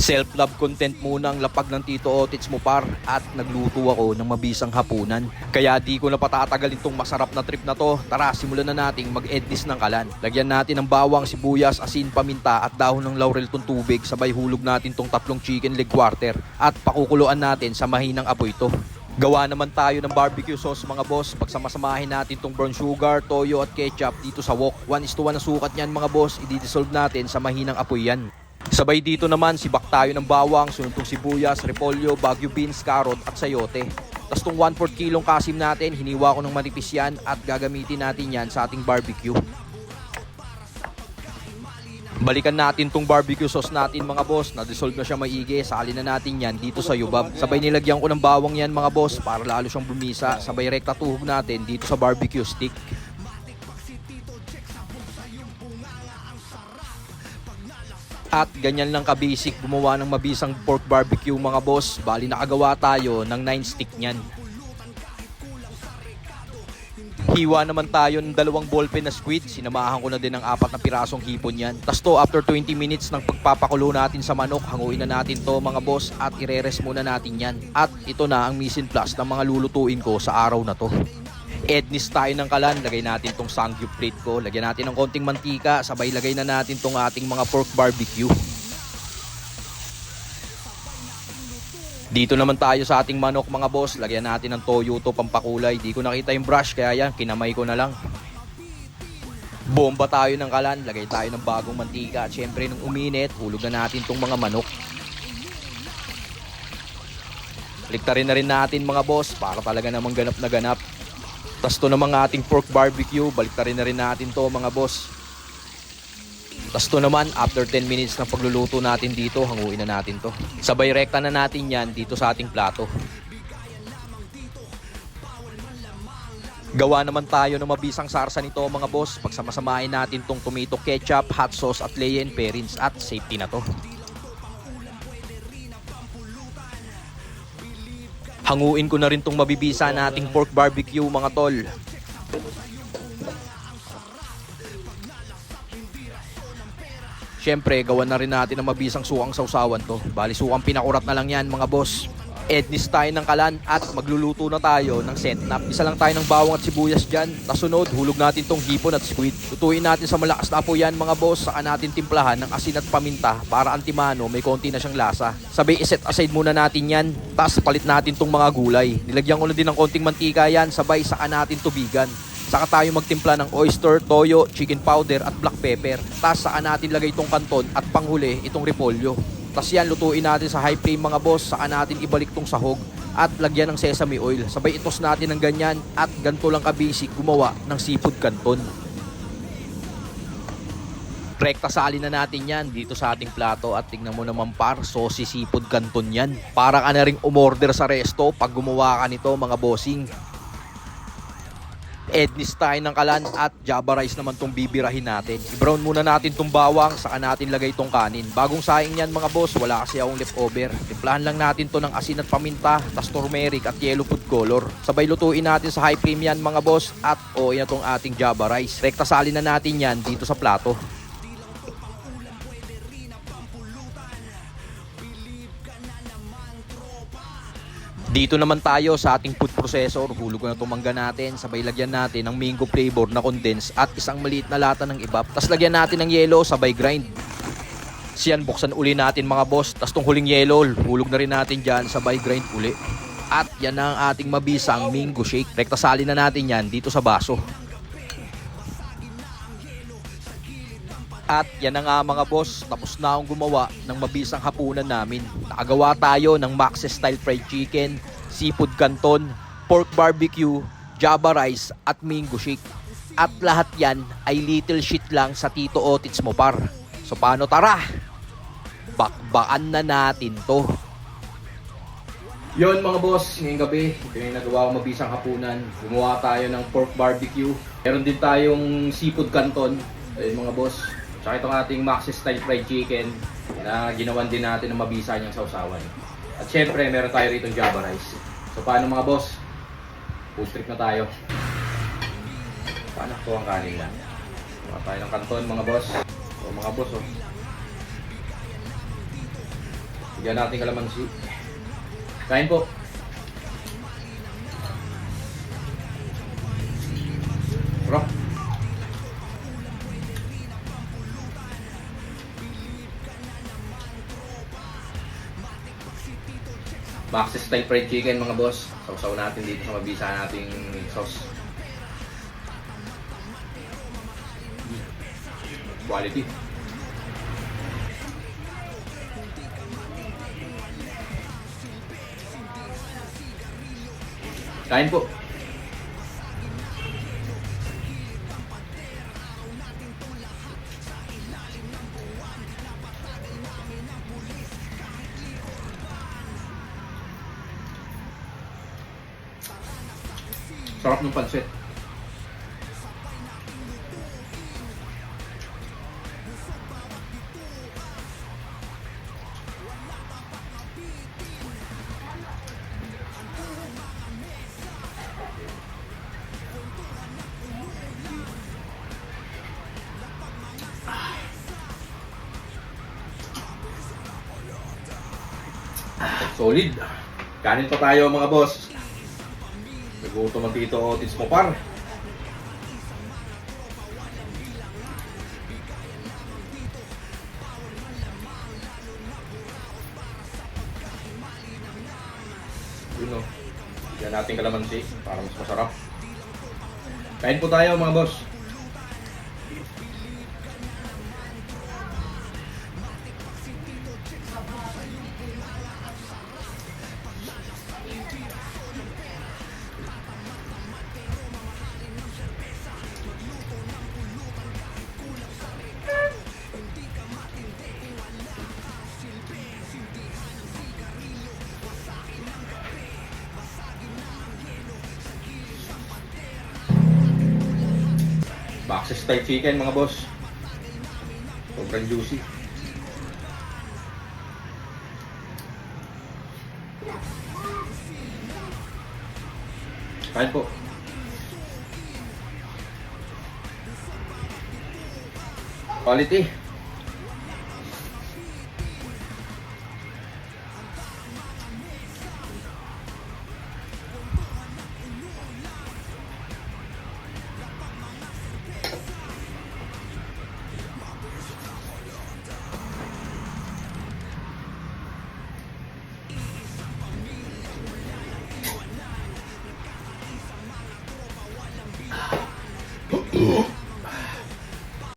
Self-love content muna ang lapag ng Tito Otits mo par, at nagluto ako ng mabisang hapunan. Kaya di ko na patatagalin tong masarap na trip na to. Tara, simulan na nating mag-ednis ng kalan. Lagyan natin ng bawang, sibuyas, asin, paminta at dahon ng laurel tong tubig. Sabay hulog natin tong 3 chicken leg quarter at pakukuluan natin sa mahinang apoy to. Gawa naman tayo ng barbecue sauce mga boss. Pagsamasamahin natin tong brown sugar, toyo at ketchup dito sa wok. 1:1 ang sukat niyan mga boss. I-dissolve natin sa mahinang apoy yan. Sabay dito naman sibak tayo ng bawang, sunod tong sibuyas, repolyo, bagu beans, carrot at sayote. Tapos tong 1/4 kilong kasim natin, hiniwa ko ng manipis yan at gagamitin natin yan sa ating barbecue. Balikan natin tong barbecue sauce natin mga boss. Na-dissolve na siya maigi. Salin na natin yan dito sa yubab. Sabay nilagyan ko ng bawang yan mga boss para lalo siyang bumisa. Sabay rekta tuhog natin dito sa barbecue stick. At ganyan lang ka-basic gumawa ng mabisang pork barbecue mga boss. Bali nakagawa tayo ng 9 stick niyan. Hiwa naman tayo ng 2 ballpen na squid. Sinamahan ko na din ng 4 na pirasong hipon yan. Tas to after 20 minutes ng pagpapakulo natin sa manok, hanguin na natin to mga boss at ire-rest muna natin yan. At ito na ang mise en place ng mga lulutuin ko sa araw na to. Ednis tayo ng kalan, lagay natin tong sangyup plate ko, lagyan natin ng konting mantika, sabay lagay na natin tong ating mga pork barbecue. Dito naman tayo sa ating manok mga boss, lagyan natin ng toyo to pampakulay. Di ko nakita yung brush kaya yan, kinamay ko na lang. Bomba tayo ng kalan, lagay tayo ng bagong mantika at syempre nung uminit, hulog na natin tong mga manok. Liktarin na rin natin mga boss para talaga namang ganap na ganap. Tas to naman ating pork barbecue, baliktarin na rin natin to mga boss. Tas to naman, after 10 minutes ng pagluluto natin dito, hanguin na natin to. Sabay rekta na natin yan dito sa ating plato. Gawa naman tayo ng mabisang sarsa nito mga boss. Pagsamasamahin natin tong tomato ketchup, hot sauce at cayenne perins at safety na to. Hanguin ko na rin tong mabibisa nating pork barbecue mga tol. Syempre, gawan na rin natin ng mabisang sukang sausawan to. Bali, sukang pinakurat na lang yan mga boss. Ednis tayo ng kalan at magluluto na tayo ng setnap. Isa lang tayo ng bawang at sibuyas dyan. Tasunod, hulog natin tong hipon at squid. Lutuin natin sa malakas na apoy yan mga boss. Saka natin timplahan ng asin at paminta para antimano may konti na siyang lasa. Sabay iset aside muna natin yan. Tapos palit natin tong mga gulay. Nilagyan ko na din ng konting mantika yan. Sabay saka natin tubigan. Saka tayo magtimpla ng oyster, toyo, chicken powder at black pepper. Tapos saka natin lagay itong kanton at panghuli itong repolyo. Tapos yan, lutuin natin sa high flame mga boss. Saka natin ibalik tong sahog at lagyan ng sesame oil. Sabay itos natin ng ganyan at ganito lang ka-basic gumawa ng seafood canton. Rekta salin na natin yan dito sa ating plato at tingnan mo naman par, saucy seafood canton yan. Para ka na rin umorder sa resto pag gumawa ka nito mga bossing. Ednis tayo ng kalan at java rice naman tong bibirahin natin. I-brown muna natin tong bawang, saka natin lagay tong kanin. Bagong saing yan mga boss, wala kasi akong leftover. Timplahan lang natin to ng asin at paminta, tas turmeric at yellow food color. Sabay lutuin natin sa high flame yan mga boss at yan tong ating java rice. Rekta salin na natin yan dito sa plato. Dito naman tayo sa ating food processor. Hulog na itong mangga natin. Sabay lagyan natin ng mango flavor na condense at isang maliit na lata ng ibap. Tapos lagyan natin ng yelo, sabay grind. Siyan, buksan uli natin mga boss. Tapos tong huling yelo, hulog na rin natin dyan, sabay grind uli. At yan ang ating mabisang mango shake. Rekta salin na natin yan dito sa baso. At yan na nga mga boss, tapos na akong gumawa ng mabisang hapunan namin. Nakagawa tayo ng Max's style fried chicken, seafood canton, pork barbecue, java rice at mango shake. At lahat yan ay little shit lang sa Tito Otits mo par. So paano, tara? Bakbakan na natin to. Yon mga boss, ngayong gabi, ito yung nagawa ko mabisang hapunan. Gumawa tayo ng pork barbecue. Meron din tayong seafood canton. Ayun mga boss. Tsaka itong ating Max's style fried chicken na ginawan din natin ng mabisa niyang sausawan. At syempre, meron tayo rito java rice. So paano mga boss? Food trip na tayo. Paano ko ang kanin lang? Gawa tayo ng kanton mga boss. So mga boss, oh. Yan natin kalamansi. Kain po. Sarap. Maxis style fried chicken mga boss. Sausaw natin dito sa mabisa nating sauce. Quality. Kain po. Sarap ng pansit. Solid. Kanin pa tayo mga boss. Nagutom ang Tito Otis mo par. Yun o. Bigyan natin kalamansi para mas masarap. Kain po tayo mga boss. Maxis style chicken mga boss. Sobrang juicy. Kain po. Quality.